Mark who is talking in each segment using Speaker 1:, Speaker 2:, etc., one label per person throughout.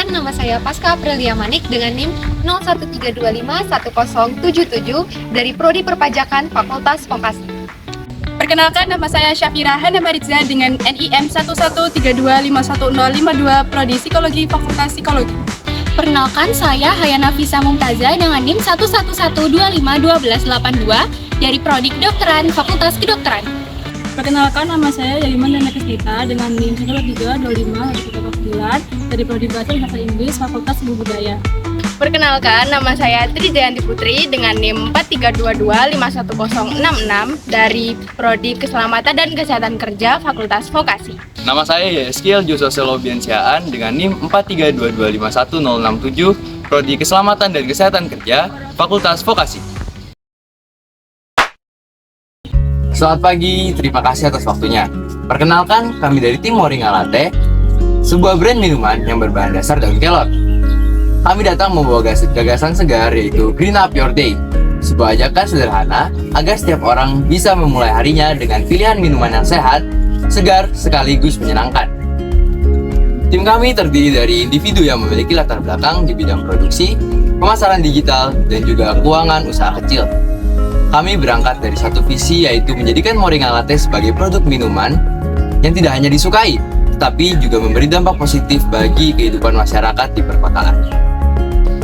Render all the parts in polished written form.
Speaker 1: Perkenalkan, nama saya Pasca Aprilia Manik dengan NIM 0132510077 dari Prodi Perpajakan Fakultas Vokasi.
Speaker 2: Perkenalkan, nama saya Syafira Hana Maritza dengan NIM 113251052 Prodi Psikologi Fakultas Psikologi.
Speaker 3: Perkenalkan, saya Hayana Fisa Mumtaza dengan NIM 111251282 dari Prodi Kedokteran Fakultas Kedokteran.
Speaker 2: Perkenalkan, nama saya Yaliman Dana Krisnita dengan NIM 1322519 dari Prodi Bahasa dan Bahasa Inggris Fakultas Ilmu Budaya.
Speaker 4: Perkenalkan, nama saya Tri Jayanti Putri dengan NIM 4322510066 dari Prodi Keselamatan dan Kesehatan Kerja Fakultas Vokasi.
Speaker 5: Nama saya Yeskiel Jososelo Biansiaan dengan NIM 4322510067 Prodi Keselamatan dan Kesehatan Kerja Fakultas Vokasi. Selamat pagi, terima kasih atas waktunya. Perkenalkan, kami dari tim Moringa Latte, sebuah brand minuman yang berbahan dasar daun kelor. Kami datang membawa gagasan segar yaitu Green Up Your Day, sebuah ajakan sederhana agar setiap orang bisa memulai harinya dengan pilihan minuman yang sehat, segar, sekaligus menyenangkan. Tim kami terdiri dari individu yang memiliki latar belakang di bidang produksi, pemasaran digital, dan juga keuangan usaha kecil. Kami berangkat dari satu visi, yaitu menjadikan Moringa Latte sebagai produk minuman yang tidak hanya disukai, tetapi juga memberi dampak positif bagi kehidupan masyarakat di perkotaan.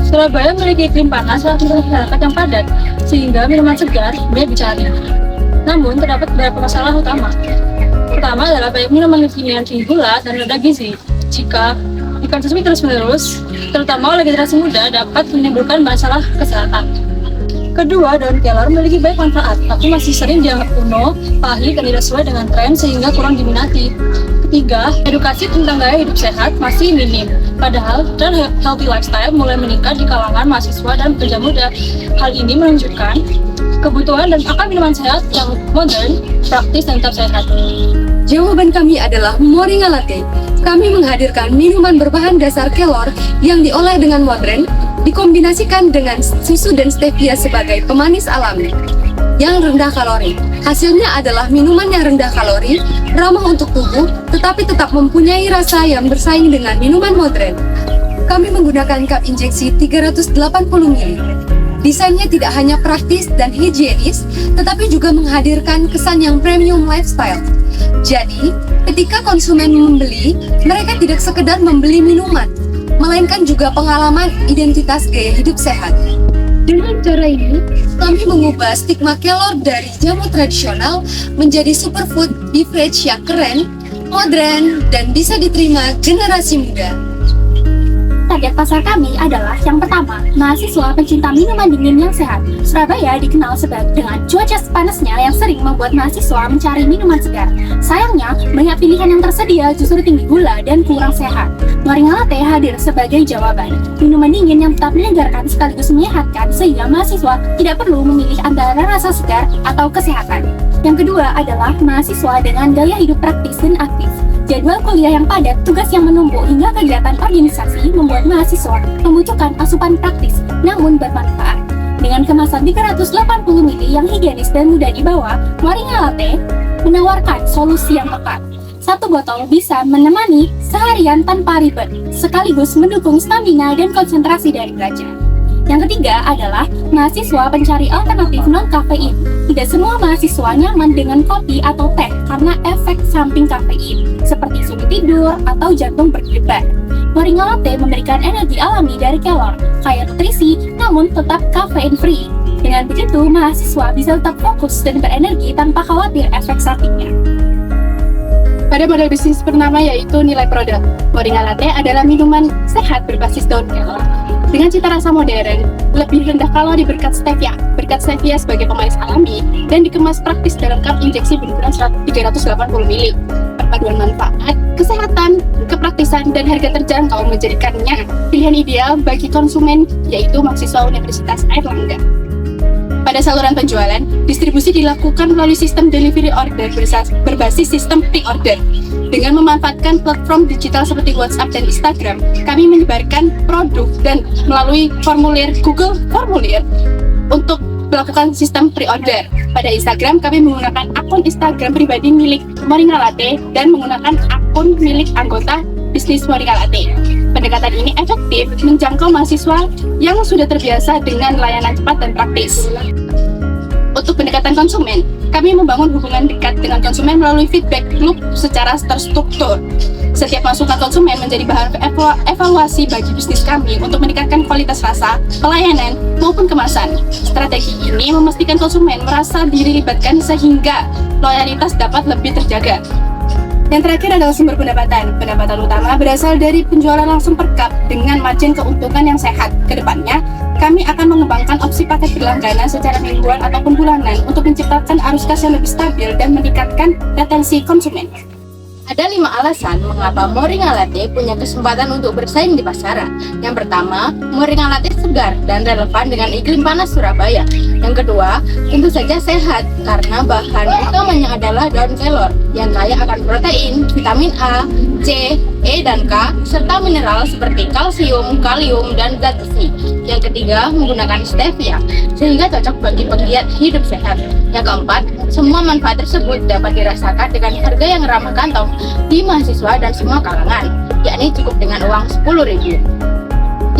Speaker 2: Surabaya memiliki iklim panas dan masyarakat yang padat, sehingga minuman segar mudah dicari. Namun, terdapat beberapa masalah utama. Pertama adalah banyak minuman kekinian tinggi gula dan rendah gizi. Jika dikonsumsi terus-menerus, terutama oleh generasi muda, dapat menimbulkan masalah kesehatan. Kedua, daun kelor memiliki banyak manfaat, tapi masih sering dianggap kuno, pahit, dan tidak sesuai dengan tren sehingga kurang diminati. Ketiga, edukasi tentang gaya hidup sehat masih minim. Padahal, tren healthy lifestyle mulai meningkat di kalangan mahasiswa dan pekerja muda. Hal ini menunjukkan kebutuhan dan akan minuman sehat yang modern, praktis, dan tetap sehat.
Speaker 1: Jawaban kami adalah Moringa Latte. Kami menghadirkan minuman berbahan dasar kelor yang diolah dengan modern, dikombinasikan dengan susu dan stevia sebagai pemanis alami yang rendah kalori. Hasilnya adalah minuman yang rendah kalori, ramah untuk tubuh, tetapi tetap mempunyai rasa yang bersaing dengan minuman modern. Kami menggunakan cup injeksi 380 ml. Desainnya tidak hanya praktis dan higienis, tetapi juga menghadirkan kesan yang premium lifestyle. Jadi, ketika konsumen membeli, mereka tidak sekedar membeli minuman, melainkan juga pengalaman identitas gaya hidup sehat. Dengan cara ini, kami mengubah stigma kelor dari jamu tradisional menjadi superfood beverage yang keren, modern, dan bisa diterima generasi muda.
Speaker 3: Target pasar kami adalah yang pertama, mahasiswa pencinta minuman dingin yang sehat. Surabaya dikenal dengan cuaca panasnya yang sering membuat mahasiswa mencari minuman segar. Sayangnya, banyak pilihan yang tersedia justru tinggi gula dan kurang sehat. Moringa Latte hadir sebagai jawaban. Minuman dingin yang tetap menyegarkan sekaligus menyehatkan sehingga mahasiswa tidak perlu memilih antara rasa segar atau kesehatan. Yang kedua adalah mahasiswa dengan gaya hidup praktis dan aktif. Jadwal kuliah yang padat, tugas yang menumpuk hingga kegiatan organisasi membuat mahasiswa membutuhkan asupan praktis namun bermanfaat. Dengan kemasan 380 ml yang higienis dan mudah dibawa, Moringa Latte menawarkan solusi yang tepat. Satu botol bisa menemani seharian tanpa ribet, sekaligus mendukung stamina dan konsentrasi dari belajar. Yang ketiga adalah mahasiswa pencari alternatif non-kafein. Tidak semua mahasiswa nyaman dengan kopi atau teh karena efek samping kafein, seperti sulit tidur atau jantung berdebar. Moringa Latte memberikan energi alami dari kelor, kaya nutrisi, namun tetap kafein free. Dengan begitu, mahasiswa bisa tetap fokus dan berenergi tanpa khawatir efek sampingnya.
Speaker 2: Pada model bisnis pertama yaitu nilai produk, Moringa Latte adalah minuman sehat berbasis daun kelor. Dengan cita rasa modern, lebih rendah kalori berkat stevia sebagai pemanis alami, dan dikemas praktis dalam cup injeksi berukuran 380 ml. Perpaduan manfaat, kesehatan, kepraktisan, dan harga terjangkau menjadikannya pilihan ideal bagi konsumen, yaitu mahasiswa Universitas Airlangga. Pada saluran penjualan, distribusi dilakukan melalui sistem delivery order berbasis sistem pre-order. Dengan memanfaatkan platform digital seperti WhatsApp dan Instagram, kami menyebarkan produk dan melalui Google Formulir untuk melakukan sistem pre-order. Pada Instagram, kami menggunakan akun Instagram pribadi milik Moringa Latte dan menggunakan akun milik anggota bisnis Moringa Latte. Pada Pendekatan ini efektif menjangkau mahasiswa yang sudah terbiasa dengan layanan cepat dan praktis. Untuk pendekatan konsumen, kami membangun hubungan dekat dengan konsumen melalui feedback loop secara terstruktur. Setiap masukan konsumen menjadi bahan evaluasi bagi bisnis kami untuk meningkatkan kualitas rasa, pelayanan, maupun kemasan. Strategi ini memastikan konsumen merasa dilibatkan sehingga loyalitas dapat lebih terjaga. Yang terakhir adalah sumber pendapatan. Pendapatan utama berasal dari penjualan langsung per cup dengan margin keuntungan yang sehat. Kedepannya, kami akan mengembangkan opsi paket berlangganan secara mingguan ataupun bulanan untuk menciptakan arus kas yang lebih stabil dan meningkatkan retensi konsumen.
Speaker 4: Ada 5 alasan mengapa Moringa Latte punya kesempatan untuk bersaing di pasaran. Yang pertama, Moringa Latte segar dan relevan dengan iklim panas Surabaya. Yang kedua, tentu saja sehat karena bahan utamanya adalah daun kelor yang kaya akan protein, vitamin A, C, E, dan K, serta mineral seperti kalsium, kalium, dan zat besi. Yang ketiga, menggunakan stevia, sehingga cocok bagi pegiat hidup sehat. Yang keempat, semua manfaat tersebut dapat dirasakan dengan harga yang ramah kantong di mahasiswa dan semua kalangan, yakni cukup dengan uang 10.000.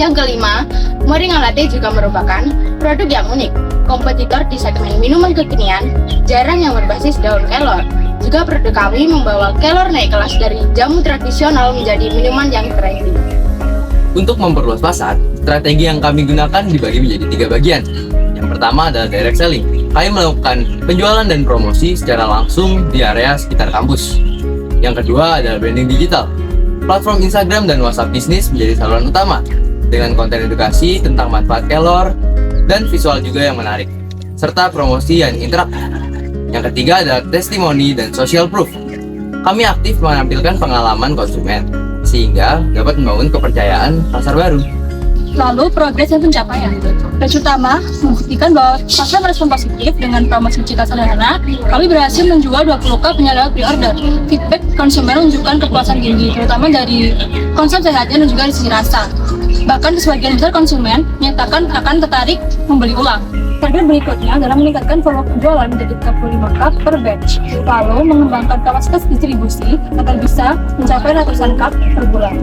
Speaker 4: Yang kelima, Moringa Latte juga merupakan produk yang unik, kompetitor di segmen minuman kekinian, jarang yang berbasis daun kelor. Juga produk kami membawa kelor naik kelas dari jamu tradisional menjadi minuman yang trendy.
Speaker 5: Untuk memperluas pasar, strategi yang kami gunakan dibagi menjadi 3 bagian. Yang pertama adalah direct selling. Kami melakukan penjualan dan promosi secara langsung di area sekitar kampus. Yang kedua adalah branding digital. Platform Instagram dan WhatsApp bisnis menjadi saluran utama, dengan konten edukasi tentang manfaat kelor dan visual juga yang menarik, serta promosi yang interaktif. Yang ketiga adalah testimoni dan social proof. Kami aktif menampilkan pengalaman konsumen, sehingga dapat membangun kepercayaan pasar baru.
Speaker 6: Lalu progres dan pencapaian. Yang utama, membuktikan bahwa pasar merespon positif dengan promosi digital sederhana. Kami berhasil menjual 20 cup hanya lewat pre-order. Feedback konsumen menunjukkan kepuasan tinggi, terutama dari konsep sehatnya dan juga dari sisi rasa. Bahkan sebagian besar konsumen menyatakan akan tertarik membeli ulang. Target berikutnya adalah meningkatkan volume penjualan menjadi 35 cup per batch, lalu mengembangkan kapasitas distribusi agar bisa mencapai ratusan cup per bulan.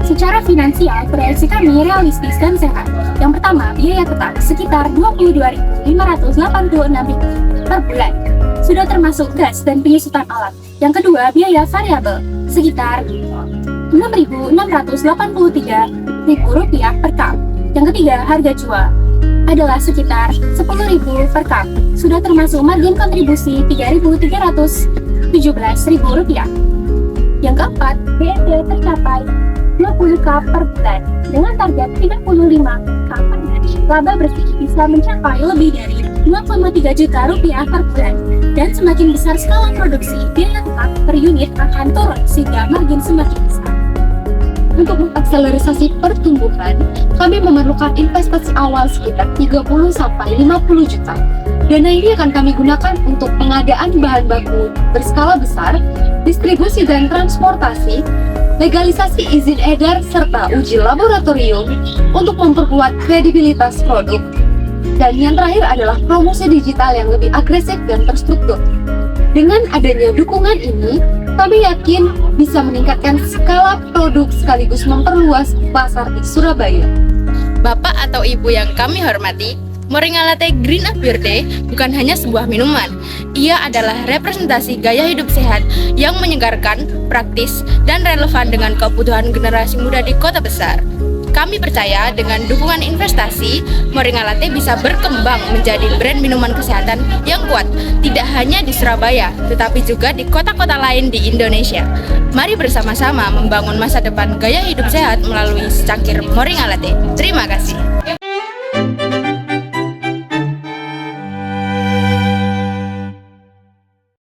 Speaker 3: Secara finansial, proyeksi kami realistis dan sehat. Yang pertama, biaya tetap sekitar Rp22.586 per bulan. Sudah termasuk gas dan penyusutan alat. Yang kedua, biaya variabel sekitar Rp6.683.000 per cup. Yang ketiga, harga jual adalah sekitar Rp10.000 per cup. Sudah termasuk margin kontribusi Rp3.317.000. Yang keempat, BNP tercapai 20 cup per bulan dengan target 35 cup per batch. Laba bersih bisa mencapai lebih dari Rp2,3 juta per bulan. Dan semakin besar skala produksi, biaya tetap per unit akan turun sehingga margin semakin besar.
Speaker 1: Untuk mengakselerasi pertumbuhan, kami memerlukan investasi awal sekitar 30-50 juta. Dana ini akan kami gunakan untuk pengadaan bahan baku berskala besar, distribusi dan transportasi, legalisasi izin edar, serta uji laboratorium untuk memperkuat kredibilitas produk. Dan yang terakhir adalah promosi digital yang lebih agresif dan terstruktur. Dengan adanya dukungan ini, kami yakin bisa meningkatkan skala produk sekaligus memperluas pasar di Surabaya.
Speaker 4: Bapak atau Ibu yang kami hormati, Moringa Latte Green Up Your Day bukan hanya sebuah minuman. Ia adalah representasi gaya hidup sehat yang menyegarkan, praktis, dan relevan dengan kebutuhan generasi muda di kota besar. Kami percaya dengan dukungan investasi, Moringa Latte bisa berkembang menjadi brand minuman kesehatan yang kuat, tidak hanya di Surabaya, tetapi juga di kota-kota lain di Indonesia. Mari bersama-sama membangun masa depan gaya hidup sehat melalui secangkir Moringa Latte. Terima kasih.